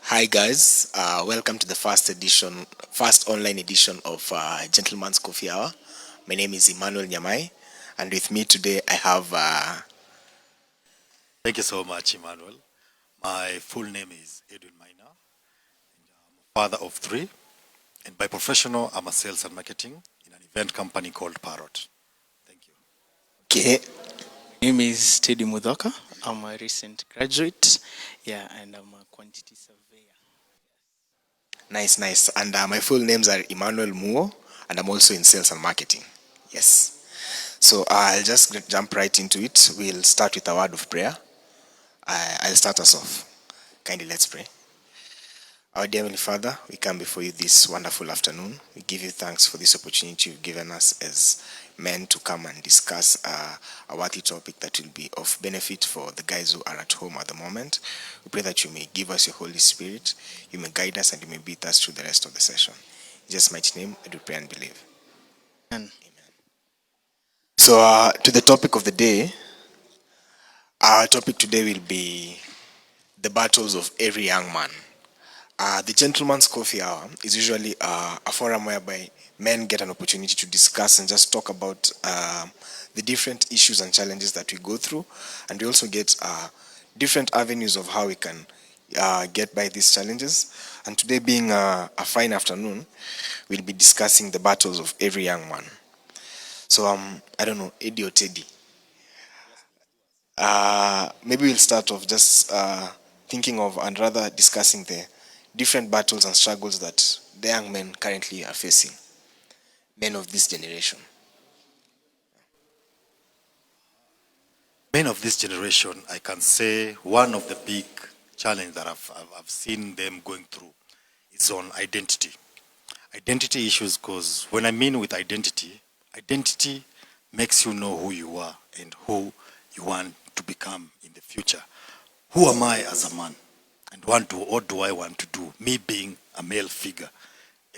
Hi guys, welcome to the first online edition of Gentleman's Coffee Hour. My name is Emmanuel Nyamai, and with me today I have Thank you so much, Emmanuel. My full name is Edwin Maina, father of three, and by professional, I'm a sales and marketing in an event company called Parrot. Thank you. okay, Name is Teddy Mudoka. I'm a recent graduate, yeah, and I'm a quantity surveyor. nice, and my full names are Emmanuel Muo, and I'm also in sales and marketing. Yes, so I'll just jump right into it. We'll start with a word of prayer. I'll start us off. Kindly let's pray. Our dear Heavenly Father, we come before you this wonderful afternoon. We give you thanks for this opportunity you've given us as men to come and discuss a worthy topic that will be of benefit for the guys who are at home at the moment. We pray that you may give us your Holy Spirit, you may guide us, and you may be with us through the rest of the session. In Jesus' mighty name, I do pray and believe. And So, to the topic of the day, our topic today will be the battles of every young man. The Gentleman's Coffee Hour is usually a forum whereby men get an opportunity to discuss and just talk about the different issues and challenges that we go through. And we also get different avenues of how we can get by these challenges. And today, being a fine afternoon, we'll be discussing the battles of every young man. So, I don't know, Eddie or Teddy. Maybe we'll start off just thinking of and rather discussing the different battles and struggles that the young men currently are facing, men of this generation. Men of this generation, I can say one of the big challenge that I've seen them going through is on identity. Identity issues, because when I mean with identity, identity makes you know who you are and who you want to become in the future. Who am I as a man? And what do I want to do? Me being a male figure.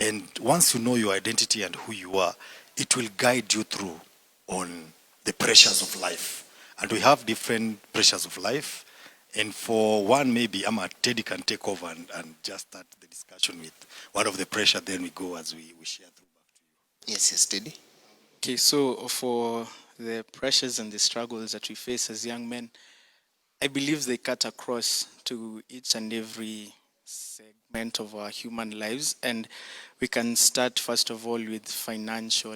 And once you know your identity and who you are, it will guide you through on the pressures of life. And we have different pressures of life. And for one, maybe Teddy can take over and just start the discussion with one of the pressure, then we go as we share through back to you. Yes, yes, steady. okay, so for the pressures and the struggles that we face as young men, I believe they cut across to each and every segment of our human lives. And we can start, first of all, with financial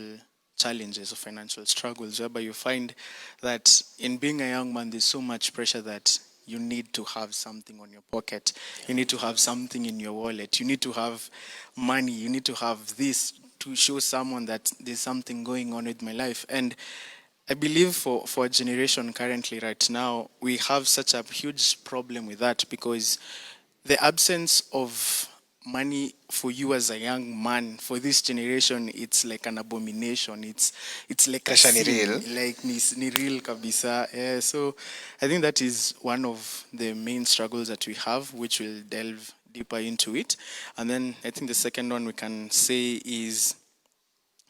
challenges or financial struggles, whereby you find that in being a young man, there's so much pressure that you need to have something on your pocket. You need to have something in your wallet. You need to have money. You need to have this to show someone that there's something going on with my life. And I believe for a generation currently right now, we have such a huge problem with that because the absence of money for you as a young man for this generation, it's like an abomination. It's like a Pressure ni sin, real. like ni real kabisa. Yeah, so I think that is one of the main struggles that we have, which will delve deeper into it. And then I think the second one we can say is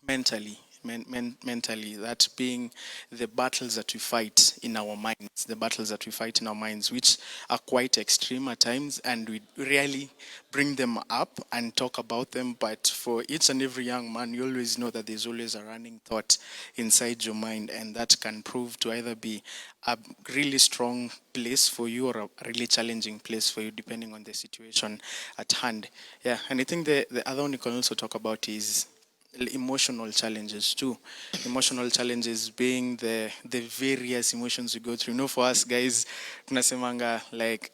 mentally, that being the battles that we fight in our minds, the battles that we fight in our minds, which are quite extreme at times, and we rarely bring them up and talk about them. But for each and every young man, you always know that there's always a running thought inside your mind, and that can prove to either be a really strong place for you or a really challenging place for you, depending on the situation at hand. Yeah, and I think the other one you can also talk about is emotional challenges too. Emotional challenges being the various emotions we go through. You know, for us guys, tunasemanga like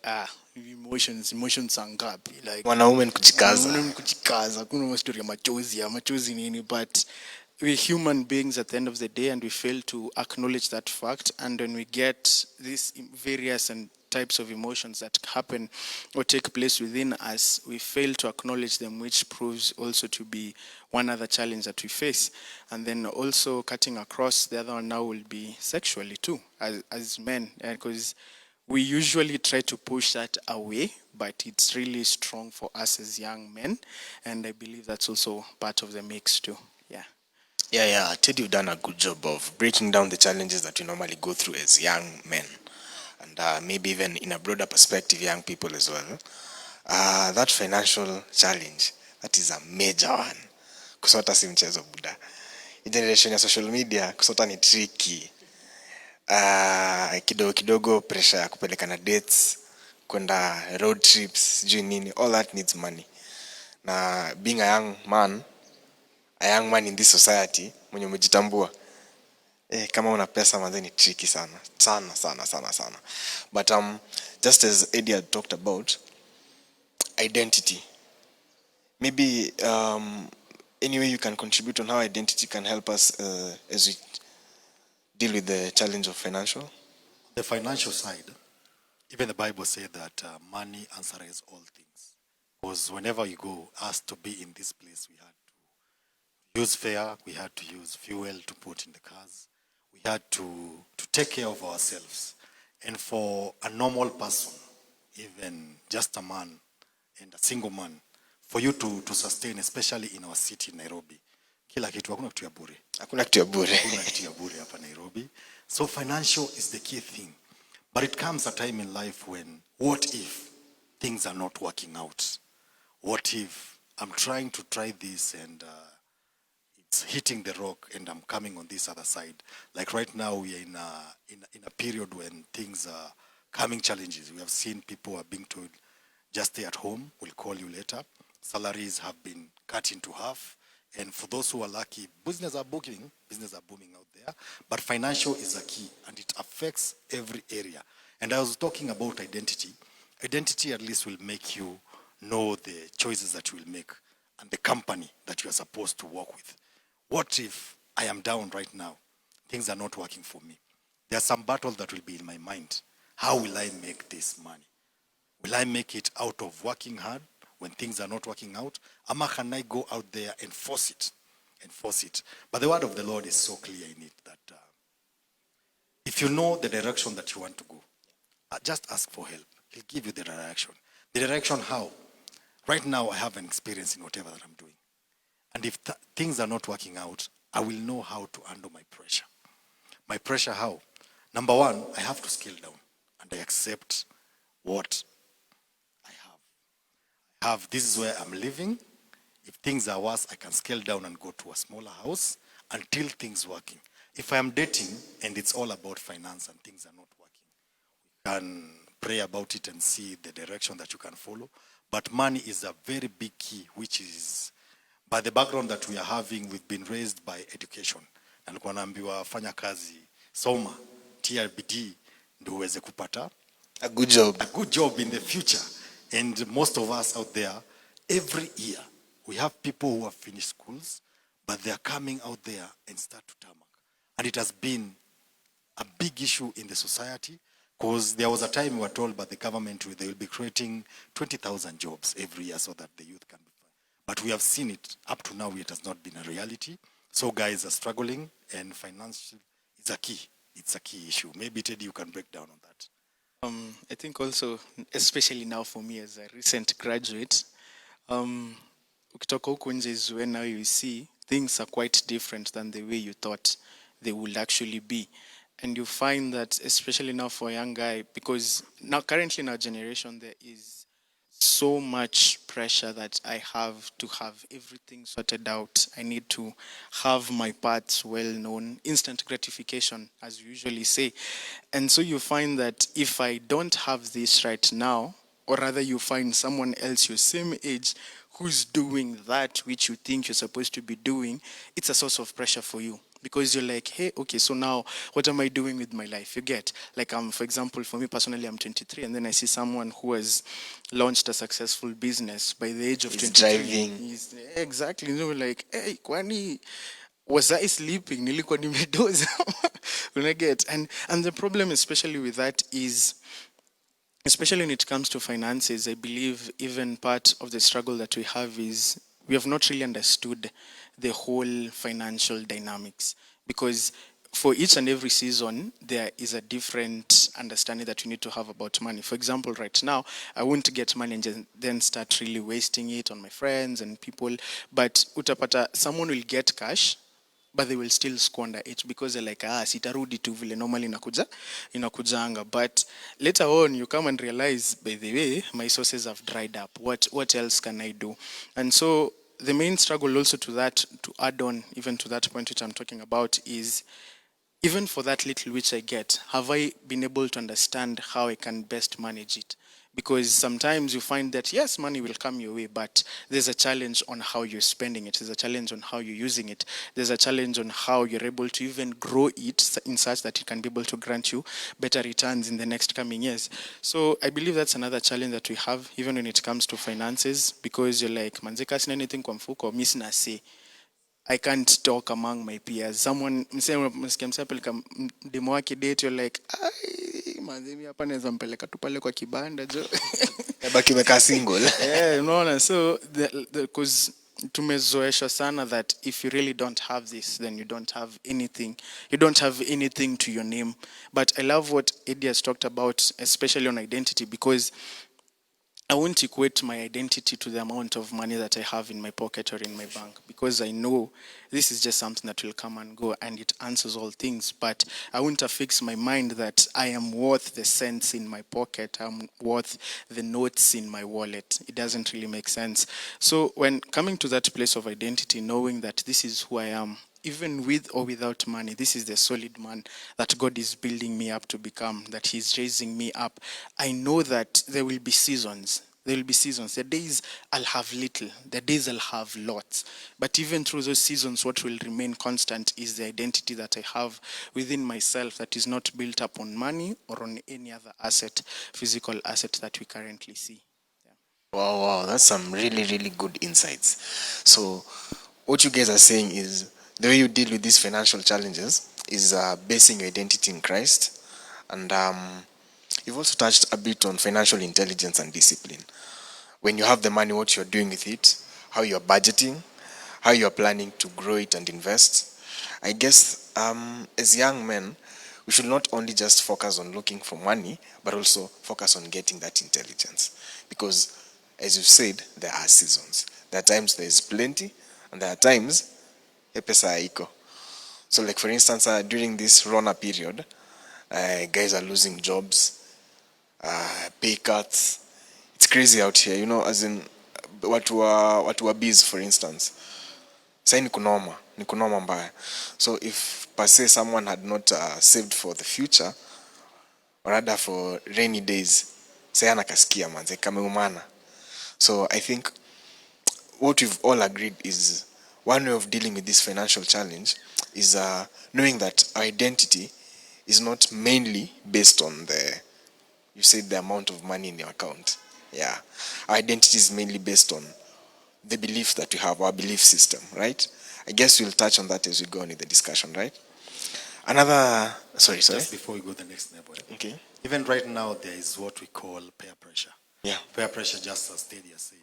emotions are ngapi, like Mwanaume ni kujikaza. mwanaume kujikaza, kuna story ya machozi nini, but we're human beings at the end of the day, and we fail to acknowledge that fact. And when we get these various and types of emotions that happen or take place within us, we fail to acknowledge them, which proves also to be one other challenge that we face. And then also cutting across, the other one now will be sexually too, as men, because we usually try to push that away, but it's really strong for us as young men. And I believe that's also part of the mix too. Yeah. Yeah, Teddy, you've done a good job of breaking down the challenges that we normally go through as young men, and maybe even in a broader perspective, young people as well. That financial challenge, that is a major one. Kusota si mchezo buda. Hii generation ya social media, kusota ni tricky. Kidogo kidogo pressure ya kupeleka na dates, kwenda road trips, sijui nini, all that needs money. Na being a young man in this society, mwenye umejitambua, kama una pesa manze ni tricky sana. Sana. But just as Eddie had talked about, identity. Maybe any way you can contribute on how identity can help us as we deal with the challenge of financial? The financial side, even the Bible said that money answers all things. Because whenever you go, asked to be in this place, we had to use fare, we had to use fuel to put in the cars, we had to take care of ourselves. And for a normal person, even just a man and a single man, for you to sustain, especially in our city, Nairobi, kila kitu, hakuna kitu ya bure. Hakuna kitu ya bure. Hakuna kitu ya bure hapa Nairobi. So financial is the key thing. But it comes a time in life when, what if things are not working out? What if I'm trying to try this and it's hitting the rock and I'm coming on this other side? Like right now, we are in a period when things are coming challenges. We have seen people are being told, just stay at home, we'll call you later. Salaries have been cut into half. And for those who are lucky, business are booming out there. But financial is a key, and it affects every area. And I was talking about identity. Identity at least will make you know the choices that you will make and the company that you are supposed to work with. What if I am down right now? Things are not working for me. There are some battles that will be in my mind. How will I make this money? Will I make it out of working hard when things are not working out? Or can I go out there and force it? But the word of the Lord is so clear in it that if you know the direction that you want to go, just ask for help. He'll give you the direction. The direction how? Right now I have an experience in whatever that I'm doing. And if things are not working out, I will know how to handle my pressure. My pressure how? Number one, I have to scale down and I accept what I have. This is where I'm living. If things are worse, I can scale down and go to a smaller house until things working. If I am dating and it's all about finance and things are not working, we can pray about it and see the direction that you can follow. But money is a very big key, which is, by the background that we are having, we've been raised by education. Na nilikuwa naambiwa fanya kazi, soma, tia bidii ndio uweze kupata a good job in the future. And most of us out there, every year, we have people who have finished schools, but they are coming out there and start to tarmac. And it has been a big issue in the society, because there was a time we were told by the government they will be creating 20,000 jobs every year so that the youth can be fine. But we have seen it, up to now it has not been a reality. So guys are struggling, and financial is a key. It's a key issue. Maybe Teddy, you can break down on that. I think also, especially now for me as a recent graduate, ukitoka huko nje is when now you see things are quite different than the way you thought they would actually be. And you find that, especially now for a young guy, because now currently in our generation, there is so much pressure that I have to have everything sorted out. I need to have my parts well known, instant gratification, as we usually say. And so you find that if I don't have this right now, or rather you find someone else your same age who's doing that which you think you're supposed to be doing, it's a source of pressure for you. Because you're like, hey, okay, so now what am I doing with my life? You get, like, for example, for me personally, I'm 23, and then I see someone who has launched a successful business by the age of 23. Driving. Exactly, like, hey, kwani was I sleeping? Nilikuwa nimedoza. When I get, and the problem, especially with that, is, especially when it comes to finances, I believe even part of the struggle that we have is we have not really understood the whole financial dynamics, because for each and every season, there is a different understanding that you need to have about money. For example, right now, I won't get money and then start really wasting it on my friends and people. But utapata, someone will get cash but they will still squander it because they're like, sitarudi tu vile normally inakujanga. But later on, you come and realize, by the way, my sources have dried up. What else can I do? And so the main struggle also to that, to add on even to that point which I'm talking about, is even for that little which I get, have I been able to understand how I can best manage it? Because sometimes you find that yes, money will come your way, but there's a challenge on how you're spending it. There's a challenge on how you're using it. There's a challenge on how you're able to even grow it in such that it can be able to grant you better returns in the next coming years. So I believe that's another challenge that we have, even when it comes to finances, because you're like, manzeka sina anything kwa mfuko, mi sina say. I can't talk among my peers. Someone msikia msapeleka demo wake date, you're like, ai manzi mimi hapa naweza mpeleka tu pale kwa kibanda jo. Baki umekaa single. Unaona, so because tumezoeshwa sana that if you really don't have this, then you don't have anything. You don't have anything to your name. But I love what Eddie has talked about, especially on identity, because I won't equate my identity to the amount of money that I have in my pocket or in my bank, because I know this is just something that will come and go and it answers all things. But I won't affix my mind that I am worth the cents in my pocket, I'm worth the notes in my wallet. It doesn't really make sense. So when coming to that place of identity, knowing that this is who I am, even with or without money, this is the solid man that God is building me up to become, that He's raising me up. I know that there will be seasons. There will be seasons. The days I'll have little, the days I'll have lots. But even through those seasons, what will remain constant is the identity that I have within myself that is not built up on money or on any other asset, physical asset that we currently see. Wow, that's some really, really good insights. So, what you guys are saying is the way you deal with these financial challenges is basing your identity in Christ, and you've also touched a bit on financial intelligence and discipline. When you have the money, what you're doing with it, how you're budgeting, how you're planning to grow it and invest. I guess as young men, we should not only just focus on looking for money, but also focus on getting that intelligence. Because, as you've said, there are seasons. There are times there is plenty, and there are times pesa haiko. So, like for instance, during this Rona period, guys are losing jobs, pay cuts. It's crazy out here, as in watu wa biz, for instance. Say ni kunoma mbaya. So if per se someone had not saved for the future, or rather for rainy days, say anakasikia manze kameumana. So I think what we've all agreed is one way of dealing with this financial challenge is knowing that our identity is not mainly based on the amount of money in your account. Yeah. Our identity is mainly based on the belief that we have, our belief system, right? I guess we'll touch on that as we go on in the discussion, right? Sorry. Just before we go to the next level. Okay. Even right now, there is what we call peer pressure. Yeah. Peer pressure, just as Teddy has said.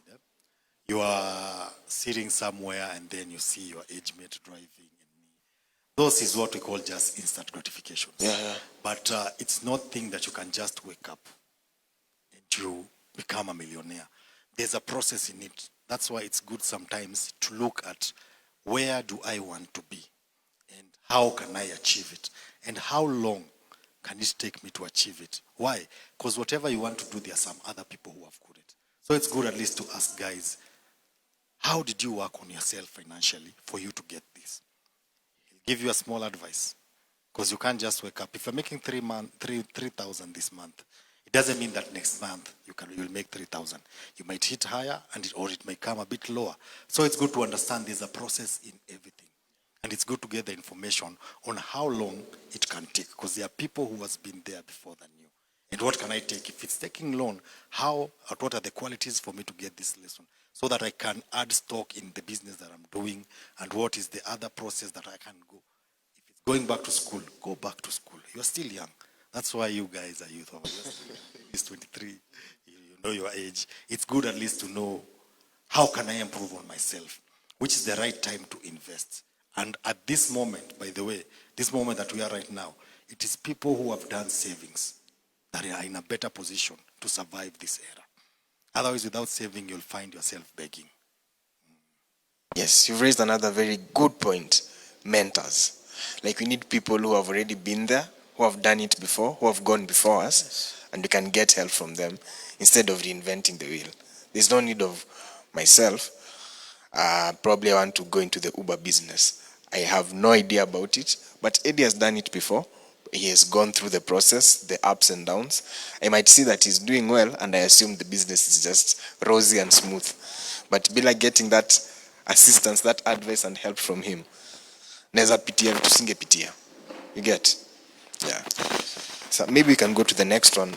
You are sitting somewhere and then you see your age mate driving. Those is what we call just instant gratifications. Yeah. But it's not thing that you can just wake up and you become a millionaire. There's a process in it. That's why it's good sometimes to look at where do I want to be and how can I achieve it and how long can it take me to achieve it. Why? Because whatever you want to do, there are some other people who have good it. So it's good at least to ask guys, how did you work on yourself financially for you to get this? He'll give you a small advice because you can't just wake up. If you're making 3,000 this month, it doesn't mean that next month you'll make 3,000. You might hit higher or it may come a bit lower. So it's good to understand there's a process in everything. And it's good to get the information on how long it can take because there are people who has been there before than you. And what can I take? If it's taking long, what are the qualities for me to get this lesson? So that I can add stock in the business that I'm doing and what is the other process that I can go. If it's going back to school, go back to school. You're still young. That's why you guys are youth. It's 23. You know your age. It's good at least to know how can I improve on myself, which is the right time to invest. And at this moment, by the way, this moment that we are right now, it is people who have done savings that are in a better position to survive this era. Otherwise, without saving, you'll find yourself begging. Yes, you've raised another very good point. mentors. Like we need people who have already been there, who have done it before, who have gone before us, and we can get help from them instead of reinventing the wheel. There's no need of myself. Probably I want to go into the Uber business. I have no idea about it, but Eddie has done it before. He has gone through the process, the ups and downs. I might see that he's doing well, and I assume the business is just rosy and smooth. But be like getting that assistance, that advice and help from him. Neza pitia vitu singepitia. You get? Yeah. So maybe we can go to the next one.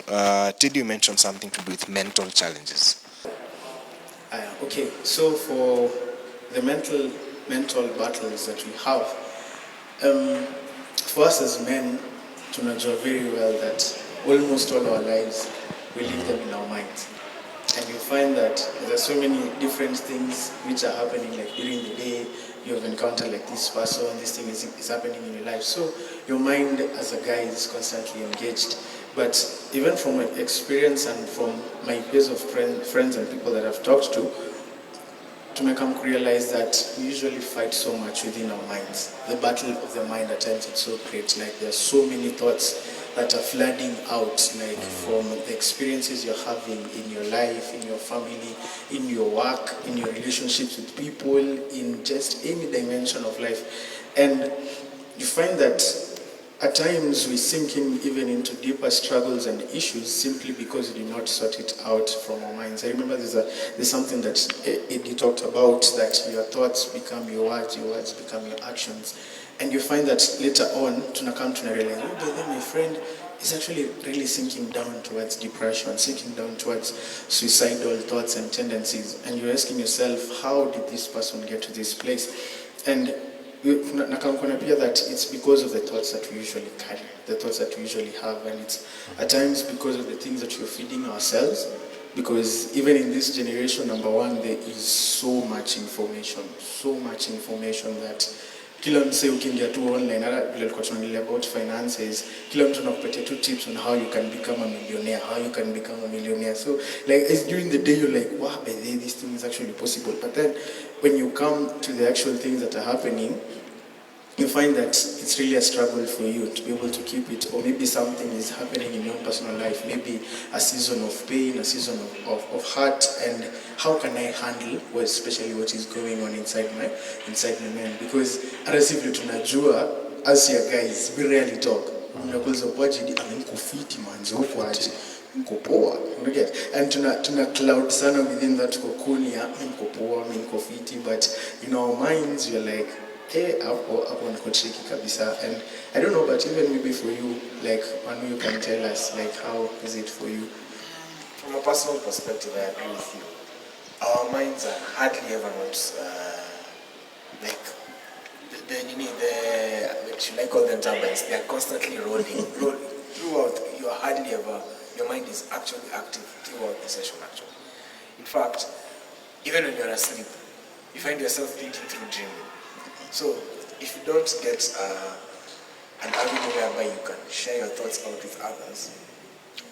Did you mention something to do with mental challenges? Okay, so for the mental battles that we have, for us as men, tunajua very well that almost all our lives we live them in our minds, and you find that there are so many different things which are happening. Like during the day, you have encountered like this person, this thing is happening in your life. So your mind as a guy is constantly engaged. But even from my experience and from my base of friends and people that I've talked to come to realize that we usually fight so much within our minds. The battle of the mind at times it's so great. Like there are so many thoughts that are flooding out, like from the experiences you're having in your life, in your family, in your work, in your relationships with people, in just any dimension of life. And you find that at times we sink in even into deeper struggles and issues simply because we did not sort it out from our minds. I remember there's something that Eddie talked about, that your thoughts become your words become your actions. And you find that later on, tunakam tunarealize, oh, but then my friend is actually really sinking down towards depression, sinking down towards suicidal thoughts and tendencies. And you're asking yourself, how did this person get to this place? And nakamkona that it's because of the thoughts that we usually carry, the thoughts that we usually have, and it's at times because of the things that we're feeding ourselves. Because even in this generation, number one, there is so much information that kila mse ukiingia tu online, hata vile tulikuwa tunaongelea about finances, kila mtu anakupatia tu tips on how you can become a millionaire, so like it's during the day you're like, wow, by the way, this thing is actually possible. But then when you come to the actual things that are happening, you find that it's really a struggle for you to be able to keep it, or maybe something is happening in your personal life, maybe a season of pain, a season of hurt, and how can I handle, well, especially what is going on inside my man? Because as if tunajua, as your guys, we rarely talk. Unakuuliza kwaje, amemko fiti manzi huko aje, mko poa, unaget, and tuna cloud sana within that kokunia, mko poa, mko fiti, but in our minds we're like, hey, hapo niko tricky kabisa. And I don't know, but even maybe for you, like, Manu, you can tell us, like, how is it for you? From a personal perspective, I agree with you. Our minds are hardly ever not like should I call them turbines? They are constantly rolling throughout. Your mind is actually active throughout the session. Actually, in fact, even when you're asleep, you find yourself thinking through dreaming. So if you don't get an avenue whereby you can share your thoughts out with others,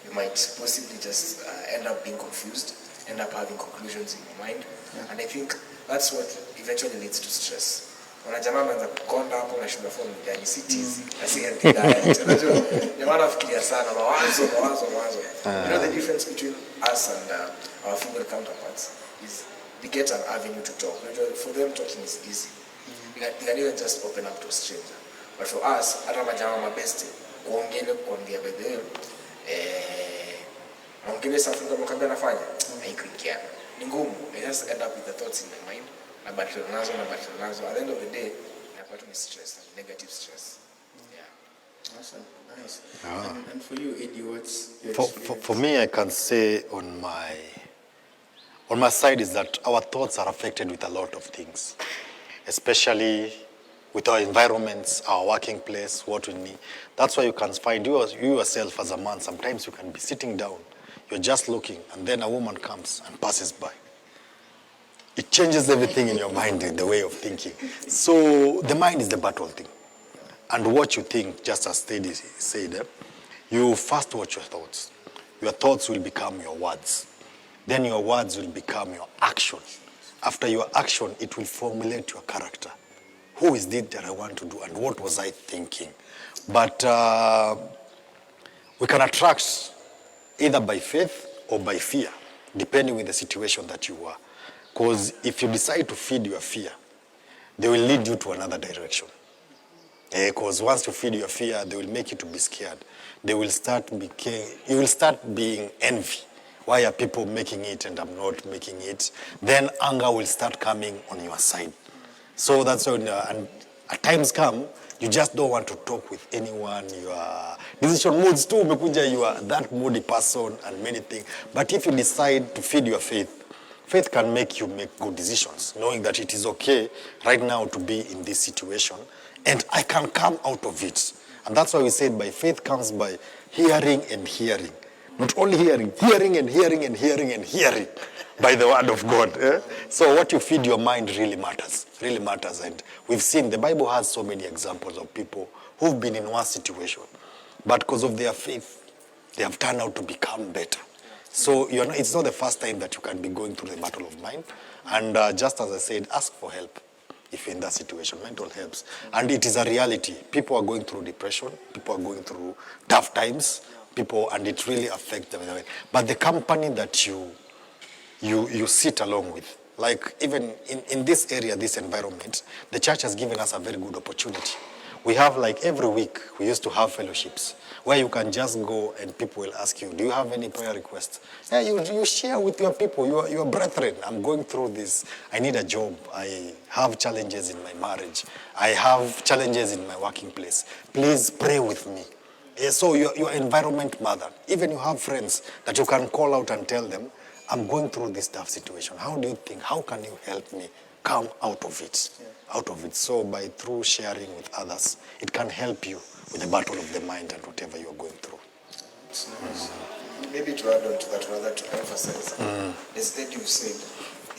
you might possibly just end up being confused, end up having conclusions in your mind. Yeah. And I think that's what eventually leads to stress. Jamaa anaanza kukonda hapo na sugar form yani cities asi healthy diet. Unajua jamaa anafikiria sana mawazo. You know the difference between us and our female counterparts is they get an avenue to talk. For them talking is easy. They can even just open up to a stranger. But for us, hata majamaa mabeste kuongea bedhe ongele something kama kambia nafanya haikuingiana. Ni ngumu. They just end up with the thoughts in my mind. At the end of the day, I'm stress, negative stress. Yeah. Awesome, nice. And for you, Eddie, what's your for me, I can say on my side is that our thoughts are affected with a lot of things, especially with our environments, our working place, what we need. That's why you can find you yourself as a man. Sometimes you can be sitting down, you're just looking, and then a woman comes and passes by. It changes everything in your mind, in the way of thinking. So the mind is the battle thing. And what you think, just as Teddy said, you first watch your thoughts. Your thoughts will become your words. Then your words will become your action. After your action, it will formulate your character, who is it that I want to do and what was I thinking? But we can attract either by faith or by fear, depending on the situation that you are. Because if you decide to feed your fear, they will lead you to another direction. Because once you feed your fear, they will make you to be scared. You will start being envy. Why are people making it and I'm not making it? Then anger will start coming on your side. So that's when, and at times come, you just don't want to talk with anyone. Your decision moods too, you are that moody person and many things. But if you decide to feed your faith, faith can make you make good decisions, knowing that it is okay right now to be in this situation, and I can come out of it. And that's why we said by faith comes by hearing and hearing. Not only hearing, hearing and hearing and hearing and hearing by the word of God. So what you feed your mind really matters, really matters. And we've seen, the Bible has so many examples of people who've been in one situation, but because of their faith, they have turned out to become better. So it's not the first time that you can be going through the battle of mind. And just as I said, ask for help if you're in that situation. Mental helps. And it is a reality. People are going through depression. People are going through tough times. And it really affects them. But the company that you sit along with, like even in this area, this environment, the church has given us a very good opportunity. We have, like, every week, we used to have fellowships where you can just go and people will ask you, do you have any prayer requests? Yeah, you share with your people, your brethren. I'm going through this. I need a job. I have challenges in my marriage. I have challenges in my working place. Please pray with me. So your environment matters. Even you have friends that you can call out and tell them, I'm going through this tough situation. How do you think? How can you help me come out of it? Yeah. Out of it. So through sharing with others, it can help you with the battle of the mind and whatever you're going through. Maybe to add on to that, rather to emphasize, instead you've said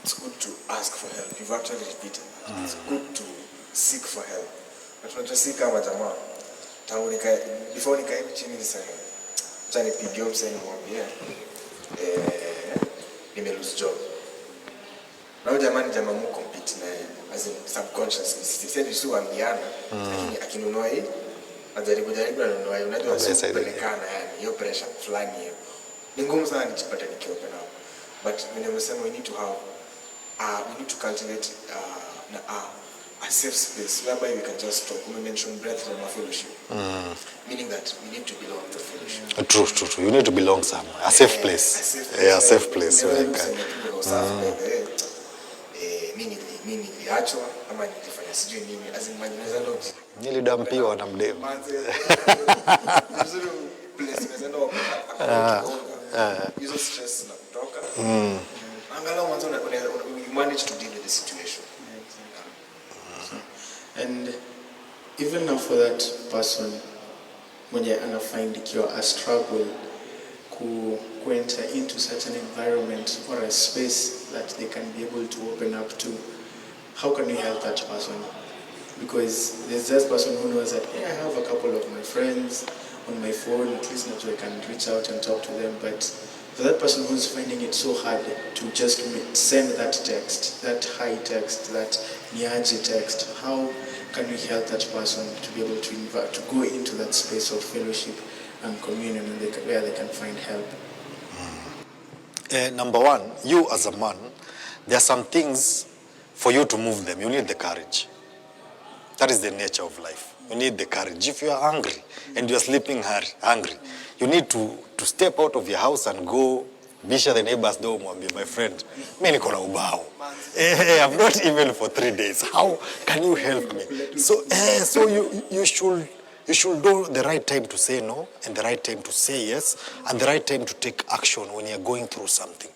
it's good to ask for help. You've actually repeated that. It's good to seek for help. But tunachosika kama jamaa, tangu before nikae chini nisema, acha nipigie msanii nimwambie nime lose job. Na jamani jamaa mu compete na as in subconsciously. Sisi sio ambiana, lakini akinunua hii ajaribu anunua hii, unajua pelekana yani hiyo pressure fulani hiyo. Ni ngumu sana nijipate nikiopen up. But when I was saying we need to cultivate a safe space whereby we can just talk. We mentioned brethren and fellowship. Meaning that we need to belong to fellowship. True. You need to belong somewhere. A safe place. A safe place where you can. Mimi niliachwa ama nilifanya sijui nini, lazima niweza logic. Nilidampiwa na mdemu. Place niweza hizo stress na kutoka. Angalau mwanzo you manage to deal with the situation. And even now for that person mwenye anafind ikiwa a struggle to enter into such an environment or a space that they can be able to open up to, how can you help that person? Because there's this person who knows that, hey, I have a couple of my friends on my phone, at least not so I can reach out and talk to them, but for that person who's finding it so hard to just send that text, that hi text, that niaje text, how can we help that person to be able to invite, to go into that space of fellowship and communion where they can find help? Number one, you as a man, there are some things for you to move them. You need the courage. That is the nature of life. You need the courage. If you are hungry and you are sleeping hungry, you need to step out of your house and go bisha the neighbor's door, my friend, mimi niko na ubao. I'm not even for 3 days. How can you help me? So you should know the right time to say no and the right time to say yes and the right time to take action when you're going through something.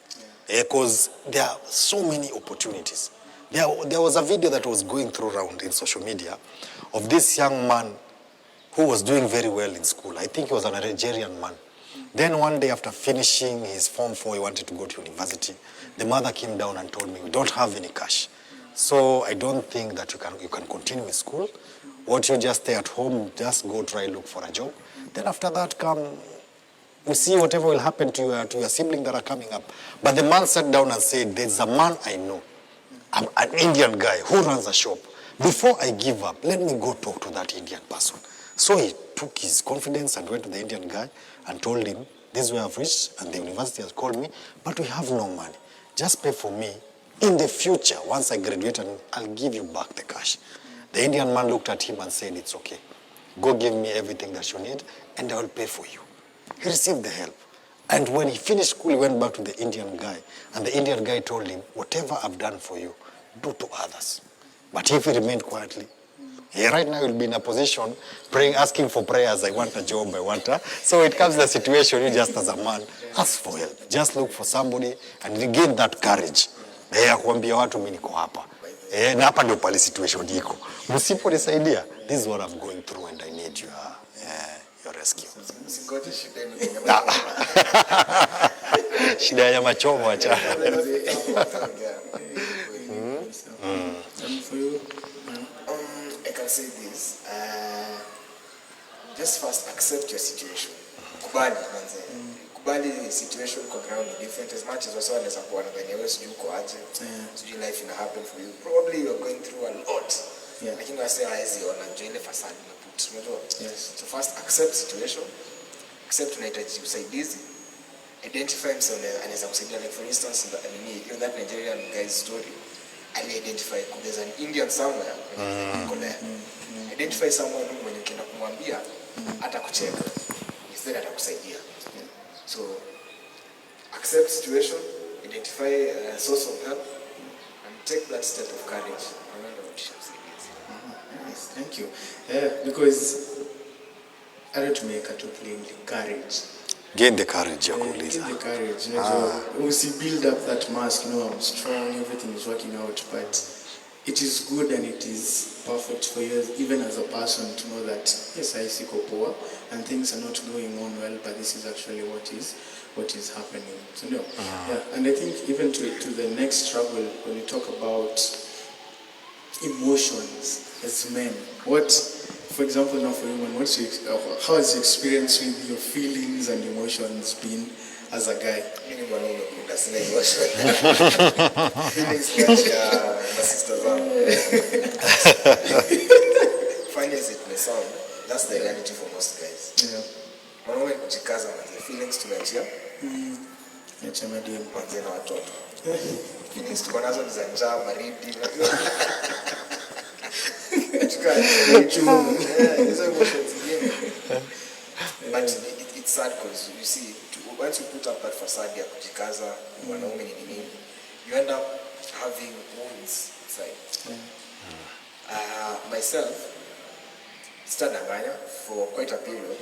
Because there are so many opportunities. There was a video that was going through around in social media of this young man who was doing very well in school. I think he was a Nigerian man. Then one day after finishing his Form 4, he wanted to go to university. The mother came down and told me, we don't have any cash. So I don't think that you can continue with school. What you just stay at home, just go try look for a job. Then after that we see whatever will happen to your siblings that are coming up. But the man sat down and said, there's a man I know, I'm an Indian guy who runs a shop. Before I give up, let me go talk to that Indian person. So he took his confidence and went to the Indian guy and told him, this is where I've reached, and the university has called me, but we have no money. Just pay for me. In the future, once I graduate, and I'll give you back the cash. The Indian man looked at him and said, it's okay. Go give me everything that you need, and I will pay for you. He received the help. And when he finished school, he went back to the Indian guy, and the Indian guy told him, whatever I've done for you, do to others. But if he remained quietly, right now he'll be in a position praying, asking for prayers, I want a job, I want a... So it comes to the situation, you just as a man, ask for help. Just look for somebody and gain that courage. Ya kuambia watu mimi niko hapa. Na hapa ndio pale situation iko. Msiponisaidia, this is what I'm going through and I need your rescue. Usingoje shida yenye Shida ya machomo acha. I can say this. Just first accept your situation. Kubali manze. Kubali situation kwa ground ni different as much as wasawa naweza kuwa nadhani wewe sijui uko aje. Sijui life ina happen for you. Probably you are going through a lot. Lakini wase haezi ona nje ile facade na put. Unajua? So first accept situation. Accept unahitaji usaidizi. Identify mse anaweza kusaidia, like for instance in that Nigerian guy's story. Identify there's an Indian somewhere. Identify someone who mwenye ukienda kumwambia atakucheka. Instead atakusaidia. So accept situation, identify a source of help, and take that step of courage. Remember what you say. Yes, thank you. Because I don't make a plainly courage. Gain the courage ya kuuliza. Gain the courage. You build up that mask, I'm strong, everything is working out, but it is good and it is perfect for you, even as a person, to know that, yes, I see poor and things are not going on well, but this is actually what is happening. So, and I think even to the next struggle, when you talk about emotions as men, for example, now for women, how has your experience with your feelings and emotions been as a guy? Funny as it may sound, that's the reality for most guys. Mwanaume kujikaza na feelings tumeachia. Niacha madem kwanza na watoto. Feelings tuko nazo ni za njaa, baridi. But it's sad because you see, once you put up that facade ya kujikaza, mwanaume ni nini, you end up having wounds inside. Myself, sitadanganya, for quite a period,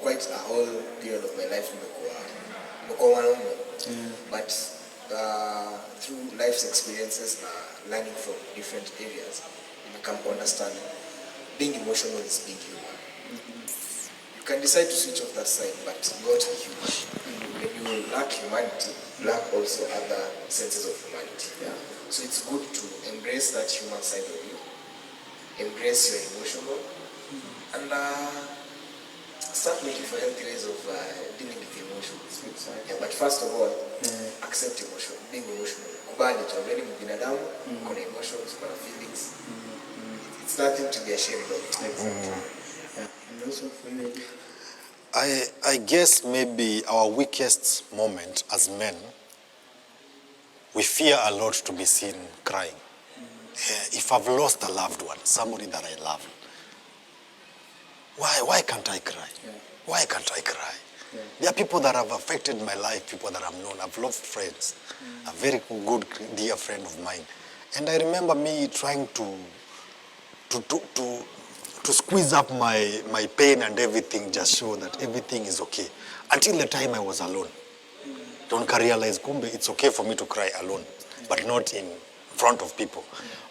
quite a whole period of my life, nimekuwa mwanaume. But through life's experiences na learning from different areas, you come to understand being emotional is being human. You can decide to switch off that side, but you got to be human. When you lack humanity, you lack also other senses of humanity. So it's good to embrace that human side of you, embrace your emotional, and start looking for healthy ways of dealing with emotions. But first of all, accept emotion, being emotional. Kubali tu, already mbinadamu, kuna emotions, kuna feelings. It's nothing to be ashamed of. And also for you, I guess maybe our weakest moment as men, we fear a lot to be seen crying. If I've lost a loved one, somebody that I love, why can't I cry? Why can't I cry? There are people that have affected my life, people that I've known. I've lost friends, a very good, dear friend of mine. And I remember me trying to squeeze up my pain and everything, just show that everything is okay. Until the time I was alone. Don't realize, kumbe, it's okay for me to cry alone, but not in front of people.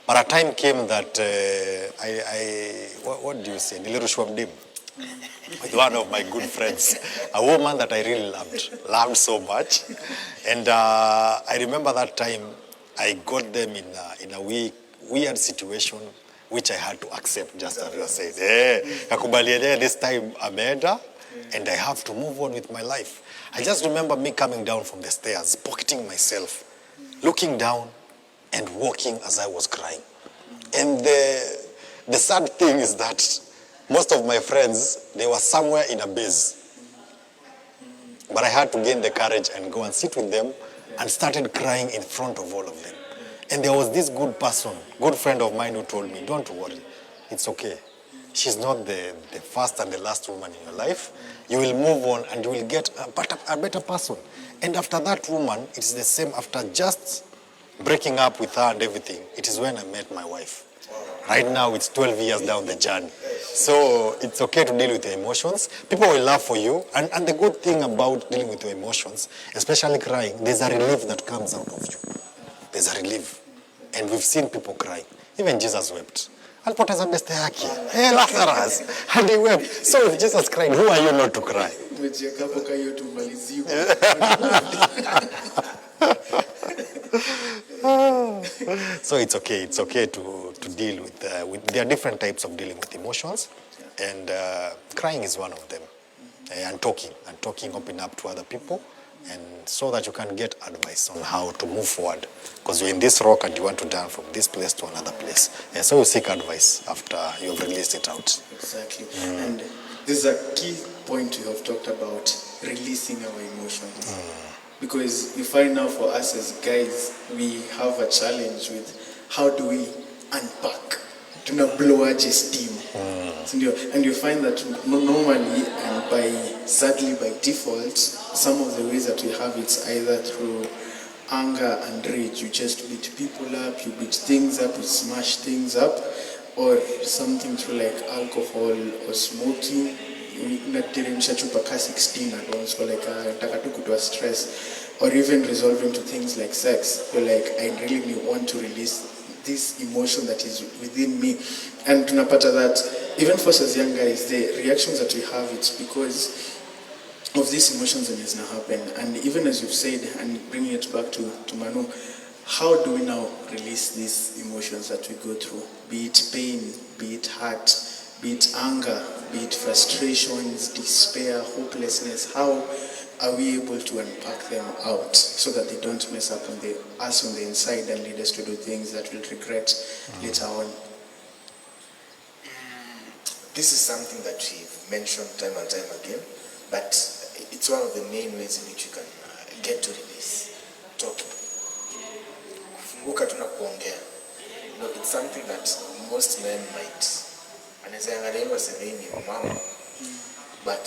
But a time came that what do you say? Nilirushwa mdimu with one of my good friends, a woman that I really loved so much. And I remember that time I got them in a weird situation, which I had to accept, just as you said. Kakubaliana, this time ameenda, and I have to move on with my life. I just remember me coming down from the stairs, pocketing myself, looking down and walking as I was crying. And the sad thing is that most of my friends, they were somewhere in a base. But I had to gain the courage and go and sit with them and started crying in front of all of them. And there was this good person, good friend of mine who told me, don't worry, it's okay. She's not the first and the last woman in your life. You will move on and you will get a better person. And after that woman, it's the same. After just breaking up with her and everything, it is when I met my wife. Right now, it's 12 years down the journey. So it's okay to deal with your emotions. People will laugh for you. And the good thing about dealing with your emotions, especially crying, there's a relief that comes out of you. There's a relief. And we've seen people crying. Even Jesus wept. Alipoteza beste yake. Hey, Lazarus. And he wept. So if Jesus cried, who are you not to cry? So it's okay to deal with, there are different types of dealing with emotions, and crying is one of them. And talking, open up to other people, and so that you can get advice on how to move forward. Because you're in this rock and you want to turn from this place to another place. And so you seek advice after you've released it out. Exactly. And this is a key point you have talked about, releasing our emotions. Because you find now for us as guys, we have a challenge with how do we unpack, tuna blow aje steam. And you find that normally and sadly by default, some of the ways that we have it's either through anger and rage. You just beat people up, you beat things up, you smash things up, or something through like alcohol or smoking. Unateremsha chupa ka 16 at once, or like nataka tu kutoa stress, or even resolving to things like sex. You're like, I really want to release this emotion that is within me. And tunapata that even for us as young guys, the reactions that we have, it's because of these emotions that is now happen. And even as you've said, and bringing it back to Manu, how do we now release these emotions that we go through? Be it pain, be it hurt, be it anger, be it frustrations, despair, hopelessness. How are we able to unpack them out so that they don't mess up on us on the inside and lead us to do things that we'll regret later on? This is something that we've mentioned time and time again, but it's one of the main ways in which you can get to release. Talking. Kufunguka tu na kuongea. It's something that most men might. But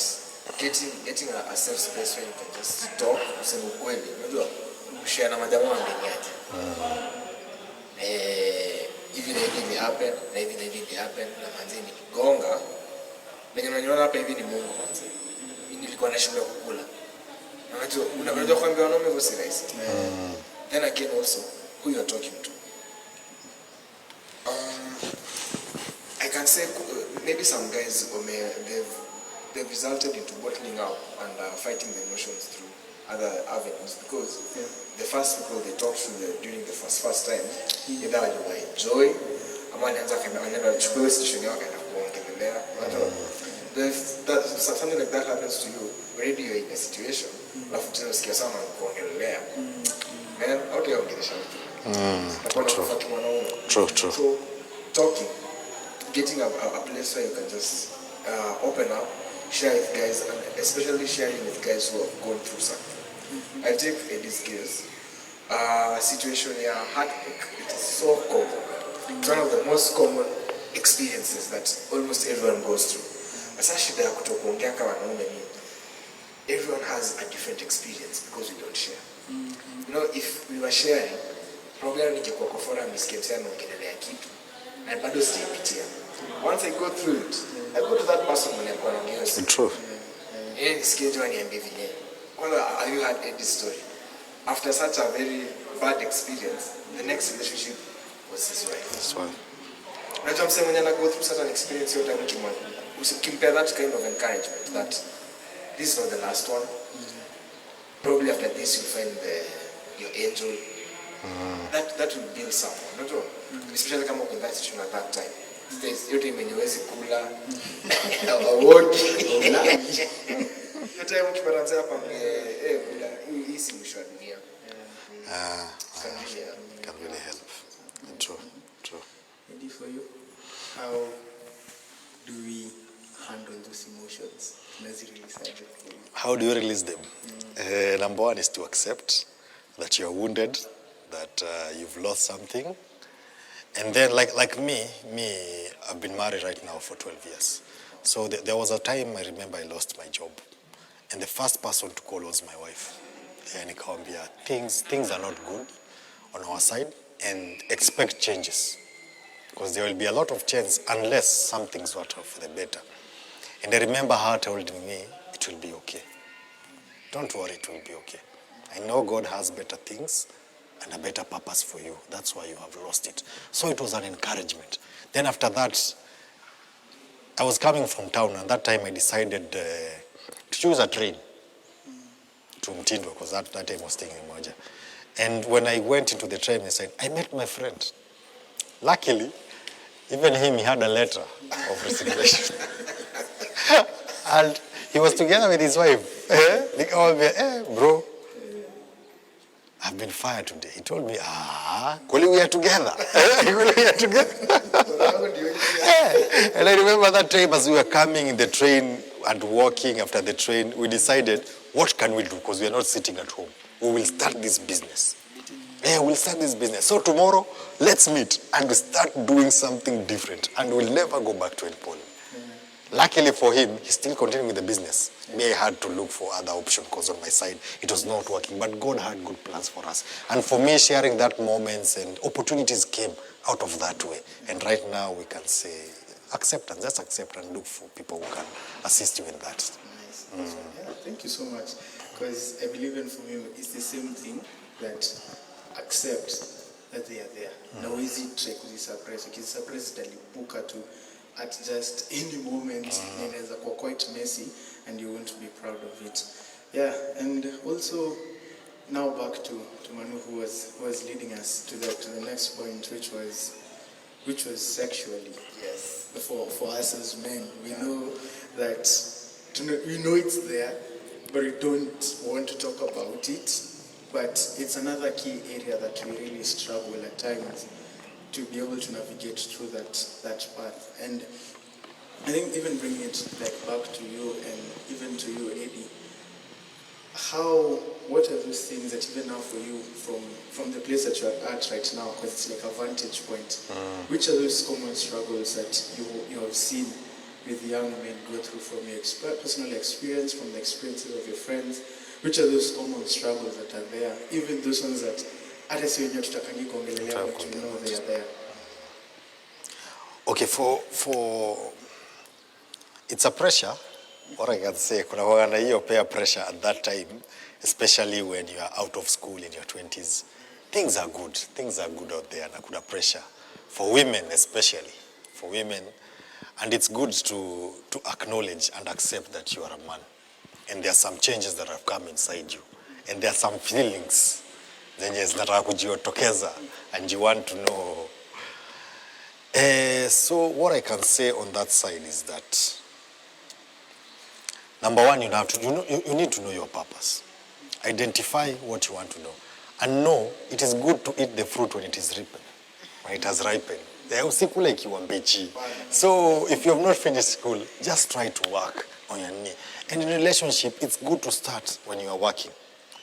getting a safe space where you can just talk, useme ukweli, unajua kushare na majamaa wengine. Hivi na hivi happen, na hivi na hivi happen, na manzi nikigonga. Mwenye unaniona hapa hivi ni Mungu kwanza. Mimi nilikuwa nashinda kukula. Unajua kwambia wanaume hivyo si rahisi. Then again also who you are talking to. I can say maybe some guys they've resulted into bottling up and fighting the emotions through other avenues, because the first people they talk to during the first time either they enjoy ama anaanza kama chukua situation yao akaenda kuongelea. That something like that happens to you, already you're in a situation alafu tena usikia sana kuongelea, man out ya ongelesha True. So talking, getting a place where you can just open up, share with guys, and especially sharing with guys who have gone through something. I take Eddie's case. Situation here, heartbreak. It is so common. It's one of the most common experiences that almost everyone goes through. Asa shida ya kutokuongea kama wanaume ni everyone has a different experience because we don't share. You know, if we were sharing, probably ningekuwa kwa forum nisikie naongelea kitu na bado sijapitia. Once I go through it, I go to that person when I'm going to True. Nisikie tu aniambie vile. Have you had any story? After such a very bad experience, the next relationship was his wife. That's why. Unajua msemo mwenye ana go through such an experience yote usikimpea that kind of encouragement that this is not the last one. Probably after this you'll find your angel. That will build someone, unajua? Especially kama uko in that situation at that time. There's yote imenyewezi kula. Award. Yote mkipata hapa bila hii si mwisho wa dunia. Can really help. True. Maybe for you, how do we handle those emotions? How do you release them? Number one is to accept that you're wounded, that you've lost something. And then, like me, I've been married right now for 12 years. So there was a time I remember I lost my job. And the first person to call was my wife. And ikawambia, things are not good on our side and expect changes. Because there will be a lot of change unless something's worked out for the better. And I remember her told me, it will be okay. Don't worry, it will be okay. I know God has better things and a better purpose for you. That's why you have lost it. So it was an encouragement. Then after that, I was coming from town, and that time I decided to choose a train to Mtindo, because that time I was staying in Moja. And when I went into the train, I met my friend. Luckily, even him, he had a letter of resignation. And he was together with his wife. Bro, I've been fired today. He told me, Kuli, we are together. We are together. And I remember that time as we were coming in the train and walking after the train, we decided, what can we do? Because we are not sitting at home. We will start this business. We'll start this business. So tomorrow, let's meet and start doing something different. And we'll never go back to El Polo. Luckily for him, he's still continuing with the business. Me, I had to look for other options because on my side, it was not working. But God had good plans for us. And for me, sharing that moments and opportunities came out of that way. And right now, we can say, acceptance. Just accept and look for people who can assist you in that. Nice. Yeah, thank you so much. Because I believe in for me, it's the same thing, that accept that they are there. Now, easy trick with this surprise. Because surprise is dalipuka to at just any moment, and it's quite messy, and you won't be proud of it. Yeah, and also now back to Manu, who was leading us to the next point, which was sexually. Yes. For us as men, we know that we know it's there, but we don't want to talk about it. But it's another key area that we really struggle at times to be able to navigate through that path. And I think even bringing it back to you and even to you, Eddie, what are those things that even now for you, from the place that you're at right now, because it's like a vantage point, which are those common struggles that you have seen with young men go through from your personal experience, from the experiences of your friends? Which are those common struggles that are there, even those ones that hata si wenyewe tutakangi kuongelelea, but you know they are there? Okay, for it's a pressure, or I can say, kuna wagana hiyo peer pressure at that time, especially when you are out of school in your 20s. Things are good out there, na kuna pressure. For women especially, and it's good to acknowledge and accept that you are a man. And there are some changes that have come inside you. And there are some feelings zenye zinataka kujiotokeza, and you want to know. So what I can say on that side is that, number one, you need to know your purpose. Identify what you want to know. And know it is good to eat the fruit when it is ripened, when it has ripened. Usikule ikiwa mbichi. So if you have not finished school, just try to work on your knee. And in a relationship, it's good to start when you are working.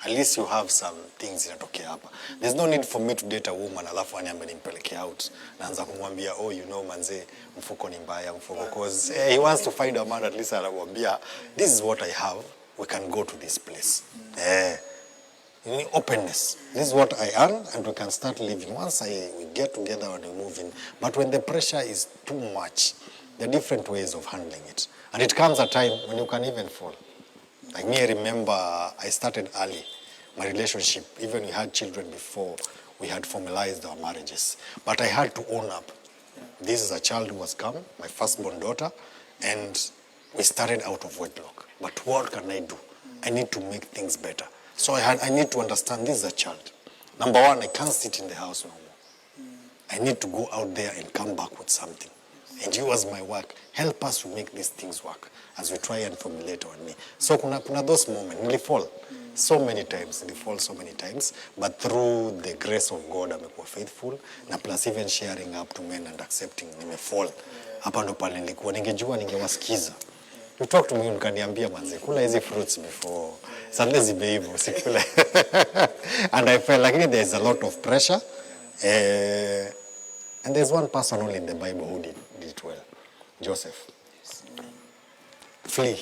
At least you have some things inatokea hapa. There's no need for me to date a woman alafu aniambie nimpeleke out. Naanza kumwambia, oh, you know, manze, mfuko ni mbaya, mfuko. Because he wants to find a man, at least anamwambia, this is what I have, we can go to this place. Openness. This is what I earn, and we can start living. Once we get together and we move in. But when the pressure is too much, there are different ways of handling it. And it comes a time when you can even fall. Like me, I remember I started early. My relationship, even we had children before we had formalized our marriages. But I had to own up. This is a child who has come, my firstborn daughter, and we started out of wedlock. But what can I do? I need to make things better. So I need to understand this is a child. Number one, I can't sit in the house no more. I need to go out there and come back with something. And you as my work, help us to make these things work as we try and formulate on me. So kuna those moments, nilifall. so many times, they fall so many times, but through the grace of God amekuwa faithful, na plus even sharing up to men and accepting nimefall. Hapa ndo pale nilikuwa ningejua ningewasikiza. You talk to me ukaniambia manze kula hizi fruits before suddenly zimeiva usikule. And I felt like there is a lot of pressure. And there's one person only in the Bible who did it well. Joseph. Flee.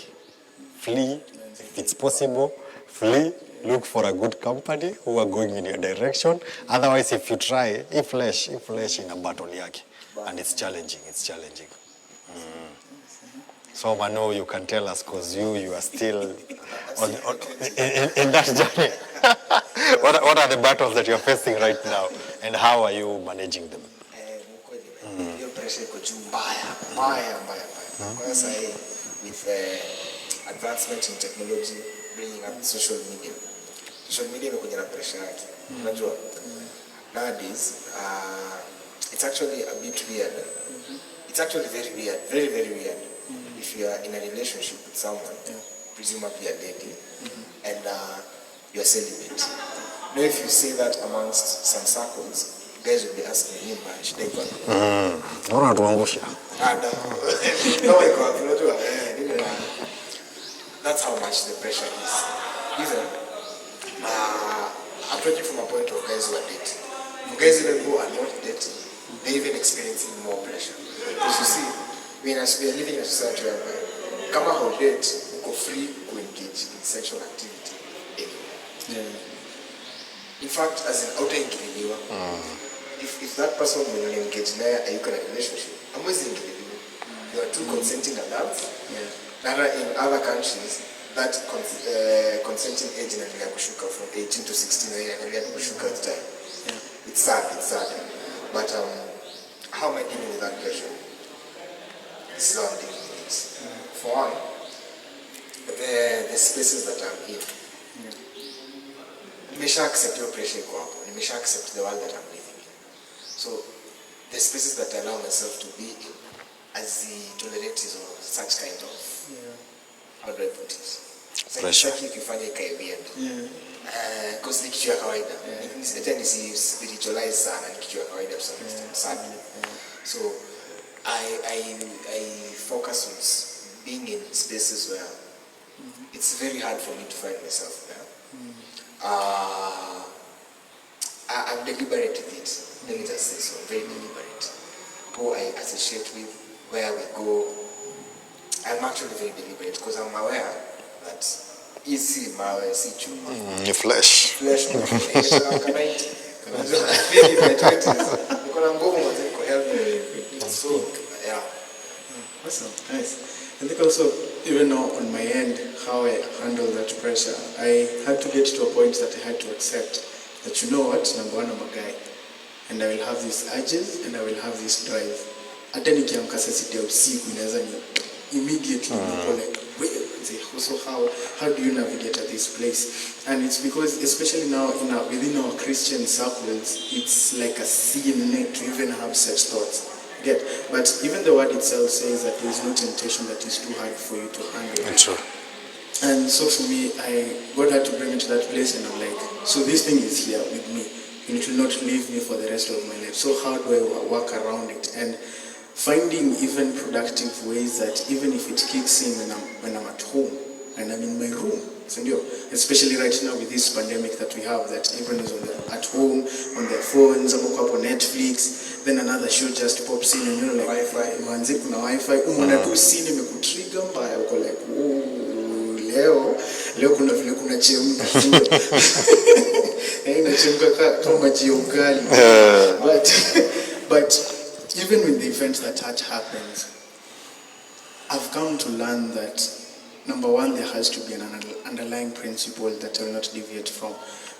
Flee if it's possible. Flee. Look for a good company who are going in your direction. Otherwise, if you try, flesh in a battle yake. And it's challenging. So Manu, you can tell us because you are still in that journey. What are the battles that you're facing right now, and how are you managing them? Hiyo pressure iko juu mbaya. Kwa sasa with advancement in technology bringing up social media imekuja na pressure yake. Unajua nowadays it's actually a bit weird. It's actually very weird, very weird. If you are in a relationship with someone, presumably a lady, and you're celibate. Now, if you say that amongst some circles, guys will be asking him, should I go? That's how much the pressure is. Even approaching from a point of guys who are dating. For guys even who are not dating, they're even experiencing more pressure. Because you see, we are living in a society where kama how date, uko free to engage in sexual activity anywhere. In fact, as an outer ingiliwa, if that person will engage naye, are you in a relationship? Amwezi ingiliwa. You are two consenting adults. In other countries, that consenting age inaendelea kushuka from 18 to 16, inaendelea kushuka at time. It's sad. But how am I dealing with that pressure? This is how I'm dealing with it. For one, the spaces that I'm in. Nimesha accept your pressure iko hapo. Nimesha accept the world that I'm living in. So the spaces that I allow myself to be in as the tolerators of such kind of how do I put it? Pressure. Sasa ukifanya ikae weird. Because ni kitu ya kawaida. Tena si spiritualize sana, ni kitu ya kawaida to some extent. Sadly. So I focus on being in spaces where it's very hard for me to find myself there. I'm deliberate with it. Let me just say so. I'm very deliberate. Who I associate with, where we go. I'm actually very deliberate because I'm aware that easy mawe si chuma. Your flesh. Flesh no. Maybe my 20s. Because I'm going to help me. So yeah. Awesome, nice. I think also, even now on my end, how I handle that pressure, I had to get to a point that I had to accept that, you know what, number one, I'm a guy, and I will have these urges, and I will have this drive. Hata nikiamka saa 6 ya usiku, inaweza ni immediately like, so how do you navigate at this place? And it's because, especially now within our Christian circles, it's like a sin to even have such thoughts. But even the word itself says that there is no temptation that is too hard for you to handle. That's true. And so for me, God had to bring me to that place, and I'm like, so this thing is here with me, and it will not leave me for the rest of my life. So how do I work around it? And finding even productive ways that even if it kicks in when I'm at home and I'm in my room, especially right now with this pandemic that we have, that everyone is at home on their phones, I'm up on Netflix, then another show just pops in, and you know, like Wi-Fi, manzi kuna Wi-Fi, tu scene imekutrigger mbaya, uko like, oh, leo kuna vile kuna chemka, inachemka kama maji ya ugali. But even with the events that happens, I've come to learn that, number one, there has to be an underlying principle that I will not deviate from.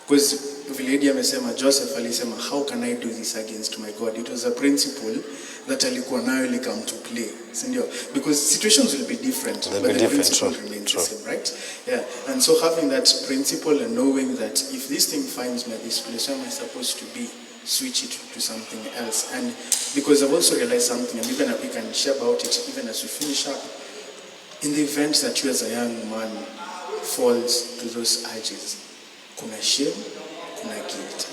Because Viledi amesema, Joseph alisema, how can I do this against my God? It was a principle that alikuwa nayo ili come to play. Because situations will be different, but the principle remains the same, right? Yeah. And so having that principle and knowing that if this thing finds me at this place, where am I supposed to be? Switch it to something else. And because I've also realized something, and even we can share about it even as we finish up, in the event that you as a young man falls to those urges. Kuna shame, kuna guilt.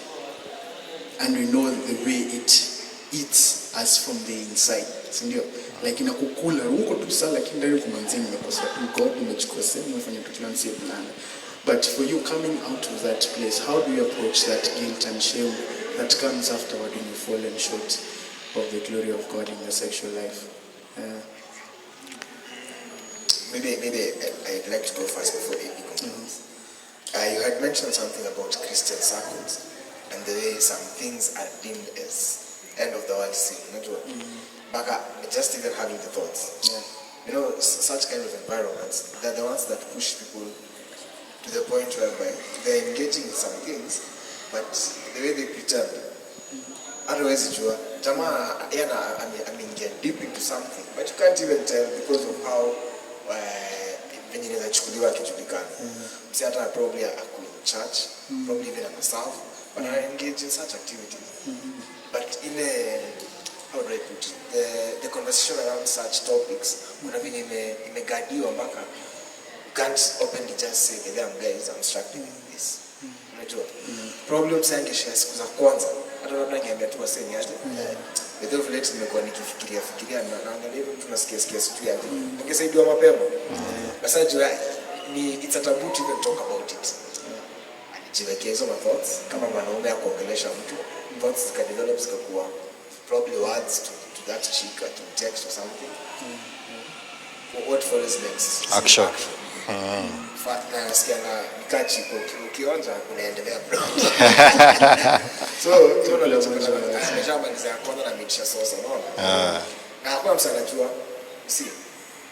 And we know the way it eats us from the inside. Sindio? Like inakukula, uko tu sawa lakini ndani kumanzini umekosa tu God, umejikosea, umefanya tu kila msi blana. But for you coming out of that place, how do you approach that guilt and shame that comes afterward when you fallen short of the glory of God in your sexual life? Maybe I'd like to go first before Amy concludes. You had mentioned something about Christian circles and the way some things are deemed as end of the world sin. But just even having the thoughts. Yeah. You know, such kind of environments, they're the ones that push people to the point whereby they're engaging in some things, but the way they pretend, otherwise jua, jamaa yana ameingia deep into something, but you can't even tell because of how venye inachukuliwa akijulikana. Msi hata probably ako in church, probably even himself, but are engaged in such activities. But in how do I put it? The conversation around such topics, kuna venye imegadiwa mpaka you can't openly just say, the young guys, I'm struggling with this. Unajua? Problems yangu share siku za kwanza. Hata labda niambia tu waseni aje. The day of late nimekuwa nikifikiria na angalia hivi mtu nasikia situ yake. Ningesaidiwa mapema. Basi jua ni it's a taboo to even talk about it. Anijiwekea hizo thoughts kama mwanaume akuongelesha mtu, thoughts zikadevelop zikakuwa probably words to that chick or to text or something. What follows next? Action. Na nasikia na nikachi ukionja unaendelea so hiyo ndio nimeshamaliza kwanza na mitisha sosa unaona na hakuna msana jua see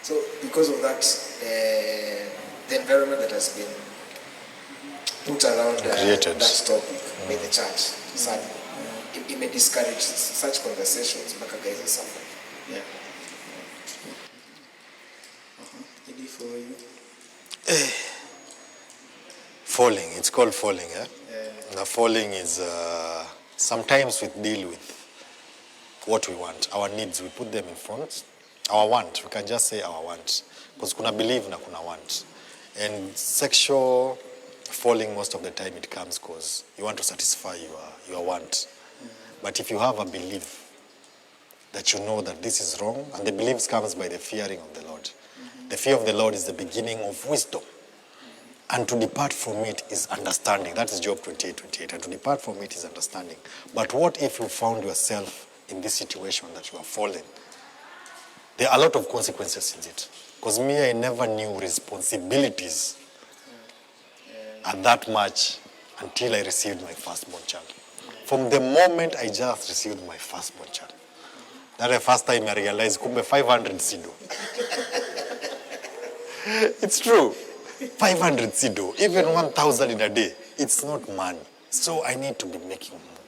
so because of that the environment that has been put around that topic by the church sadly it may discourage such conversations mpaka guys are suffering. Yeah. Eddie, for you? Falling, it's called falling. The falling is sometimes we deal with what we want, our needs, we put them in front. Our want, we can just say our want. Because kuna believe na kuna want. And sexual falling most of the time it comes because you want to satisfy your want. But if you have a belief that you know that this is wrong, and the belief comes by the fearing of the Lord. The fear of the Lord is the beginning of wisdom. And to depart from it is understanding. That is Job 28:28. And to depart from it is understanding. But what if you found yourself in this situation that you are fallen? There are a lot of consequences in it. Because me, I never knew responsibilities at that much until I received my firstborn child. From the moment I just received my firstborn child, that's the first time I realized, kumbe 500 sido. It's true. 500 sido, even 1,000 in a day, it's not money. So I need to be making more.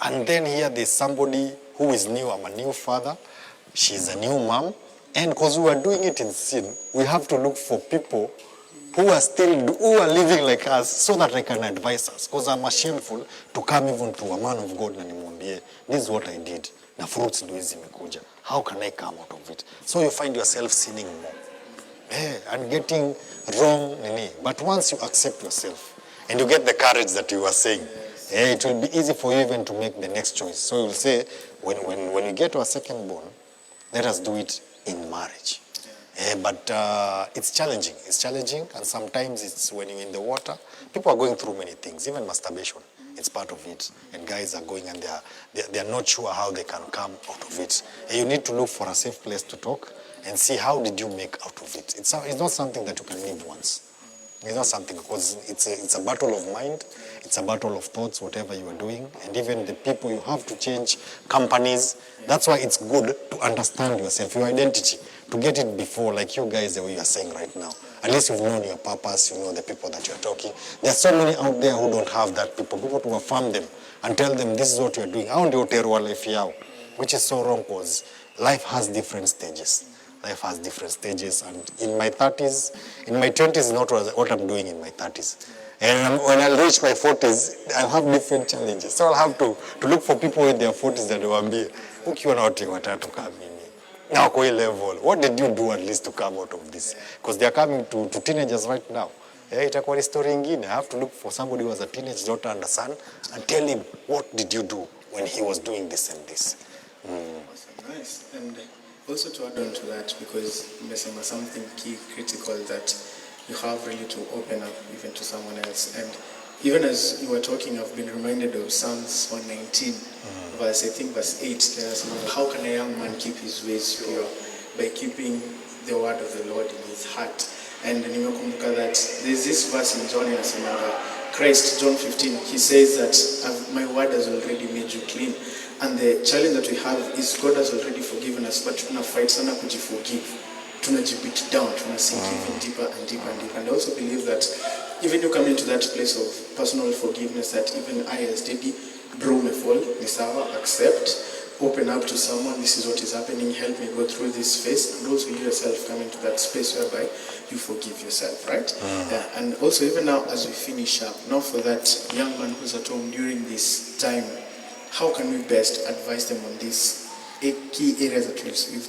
And then here there's somebody who is new. I'm a new father. She's a new mom. And because we are doing it in sin, we have to look for people who are living like us so that they can advise us. Because I'm shameful to come even to a man of God and nimwambie, this is what I did. Na fruits ndo hizi zimekuja. How can I come out of it? So you find yourself sinning more. And getting wrong. But once you accept yourself and you get the courage that you are saying, it will be easy for you even to make the next choice. So you'll say, when you get to a second born, let us do it in marriage. But it's challenging. It's challenging, and sometimes it's when you're in the water. People are going through many things, even masturbation. It's part of it. And guys are going and they are not sure how they can come out of it. And you need to look for a safe place to talk and see how did you make out of it. It's not something that you can live once. It's not something, because it's a battle of mind, it's a battle of thoughts, whatever you are doing, and even the people you have to change, companies. That's why it's good to understand yourself, your identity, to get it before, like you guys, the way you are saying right now. At least you've known your purpose, you know the people that you're talking. There are so many out there who don't have that people to affirm them and tell them this is what you're doing. Which is so wrong, because life has different stages. Life has different stages, and in my 20s is not what I'm doing in my 30s. And when I reach my 40s, I'll have different challenges. So I'll have to look for people in their 40s that will be, ukiwa na watu watatu kama mimi. Now kwa level, what did you do at least to come out of this? Because they are coming to teenagers right now. itakuwa ni story ingine. I have to look for somebody who has a teenage daughter and a son and tell him, what did you do when he was doing this and this? Awesome, nice. And also to add on to that, because Mesema, something key, critical that you have really to open up even to someone else. And even as you were talking, I've been reminded of Psalms 119, verse, I think verse 8, tells us, how can a young man keep his ways pure? By keeping the word of the Lord in his heart. And nimekumbuka that there's this verse in John inasemanga, Christ, John 15, he says that my word has already made you clean. And the challenge that we have is God has already forgiven us, but tuna fight sana kujiforgive. Tunajibit down, tuna sink even deeper and deeper and deeper. And I also believe that even you come into that place of personal forgiveness, that even I as Debbie, bro may fall, Misawa, accept, open up to someone, this is what is happening, help me go through this phase, and also you yourself come into that space whereby you forgive yourself, right? Yeah. And also even now as we finish up, now for that young man who's at home during this time, how can we best advise them on these key areas that we've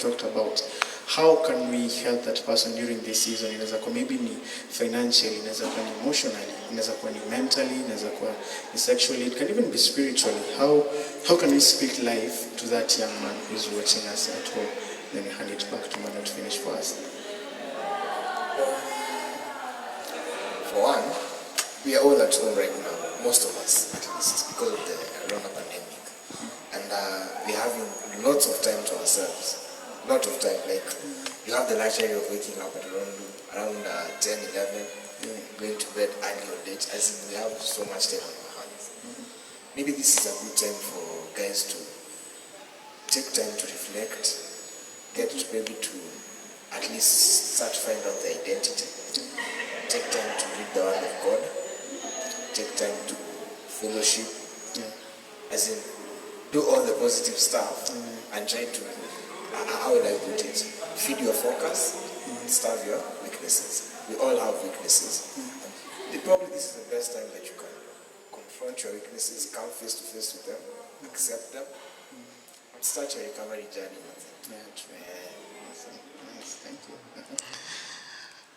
talked about? How can we help that person during this season? Inaweza kuwa maybe ni financially, inaweza kuwa ni emotionally, inaweza kuwa ni mentally, inaweza kuwa ni sexually, it can even be spiritually. How can we speak life to that young man who's watching us at home? Then we hand it back to Manu to finish for us. For one, we are all at home right now, most of us at least, because of the corona pandemic. And we're having lots of time to ourselves. Lot of time, like you have the luxury of waking up at around 10, 11, going to bed early or late, as in we have so much time on our hands. Maybe this is a good time for guys to take time to reflect, get to maybe to at least start to find out their identity, take time to read the word of God, take time to fellowship, as in do all the positive stuff and try to, how would I put it, feed your focus, starve your weaknesses. We all have weaknesses. Probably this is the best time that you can confront your weaknesses, come face to face with them, accept them, and start your recovery journey. Thank you.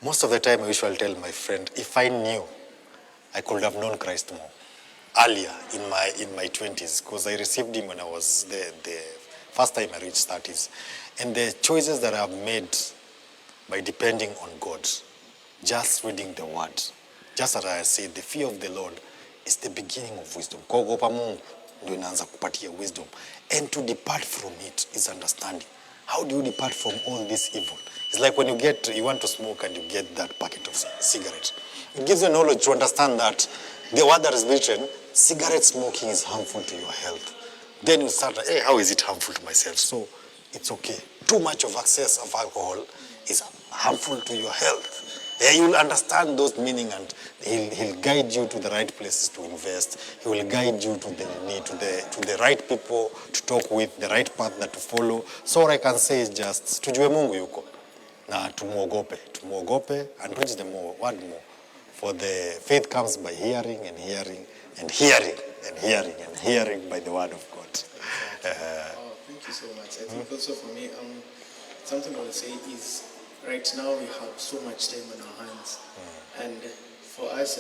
Most of the time I usually tell my friend, if I knew, I could have known Christ more earlier in my 20s, because I received him when I was the first time I reached 30s. And the choices that I've made by depending on God, just reading the word, just as I said, the fear of the Lord is the beginning of wisdom. Kuogopa Mungu ndio inaanza kupatia wisdom. And to depart from it is understanding. How do you depart from all this evil? It's like when you want to smoke and you get that packet of cigarettes. It gives you knowledge to understand that the word that is written, cigarette smoking is harmful to your health. Then you start, hey, how is it harmful to myself? So it's okay. Too much of excess of alcohol is harmful to your health. You'll understand those meaning, and he'll guide you to the right places to invest. He will guide you to the right people to talk with, the right path that to follow. So what I can say is just tujue Mungu yuko na tumuogope and preach the word more. For the faith comes by hearing and hearing and hearing and hearing and hearing by the word of God. Thank you so much. I think also for me, something I would say is right now we have so much time on our hands. And for us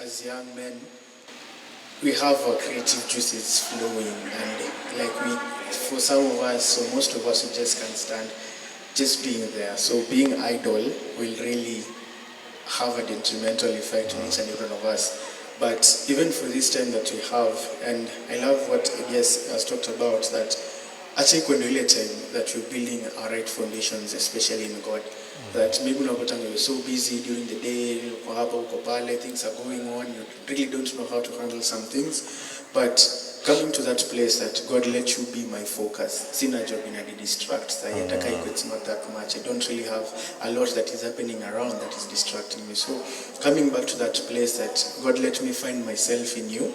as young men, we have our creative juices flowing. And for some of us, or most of us, we just can't stand just being there. So being idle will really have a detrimental effect on each and every one of us. But even for this time that we have, and I love what Elias has talked about, that I think when we time that we're building our right foundations, especially in God, that maybe you're so busy during the day, things are going on, you really don't know how to handle some things. But coming to that place that God let you be my focus. Sina job in a distract. It's not that much. I don't really have a lot that is happening around that is distracting me. So coming back to that place that God let me find myself in you,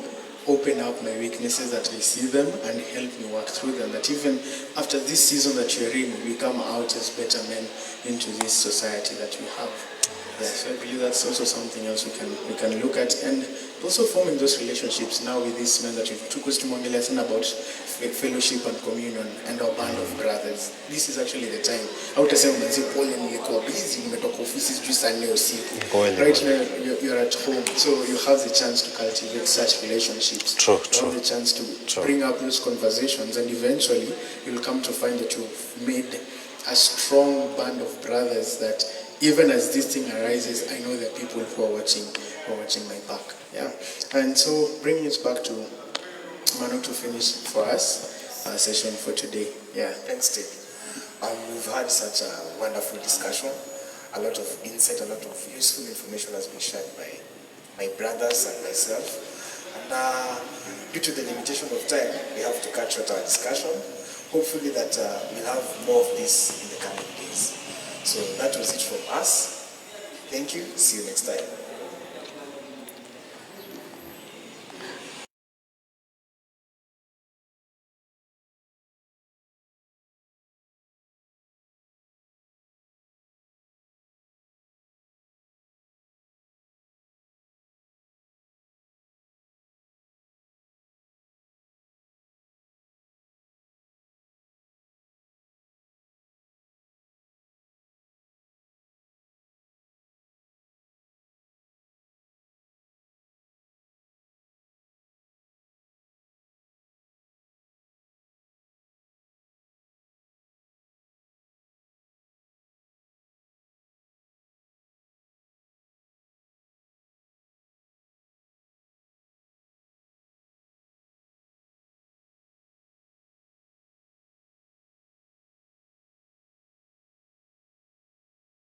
open up my weaknesses that I see them and help me work through them. That even after this season that you're in, we come out as better men into this society that we have. Yeah, so I believe that's also something else we can look at, and also forming those relationships now with these men that you've took us to Mongolia and about fellowship and communion and our band of brothers. This is actually the time. Hautasema manzi pole nilikuwa busy nimetoka ofisi sijui saa 4 usiku. Right now you're at home, so you have the chance to cultivate such relationships. True. You have the chance to bring up those conversations, and eventually you'll come to find that you've made a strong band of brothers that even as this thing arises, I know there are people who are watching my back. Yeah. And so bringing it back to Manu to finish for us our session for today. Yeah. Thanks, Steve. We've had such a wonderful discussion. A lot of insight, a lot of useful information has been shared by my brothers and myself. And due to the limitation of time, we have to cut short our discussion. Hopefully that we'll have more of this in the coming days. So that was it from us. Thank you. See you next time.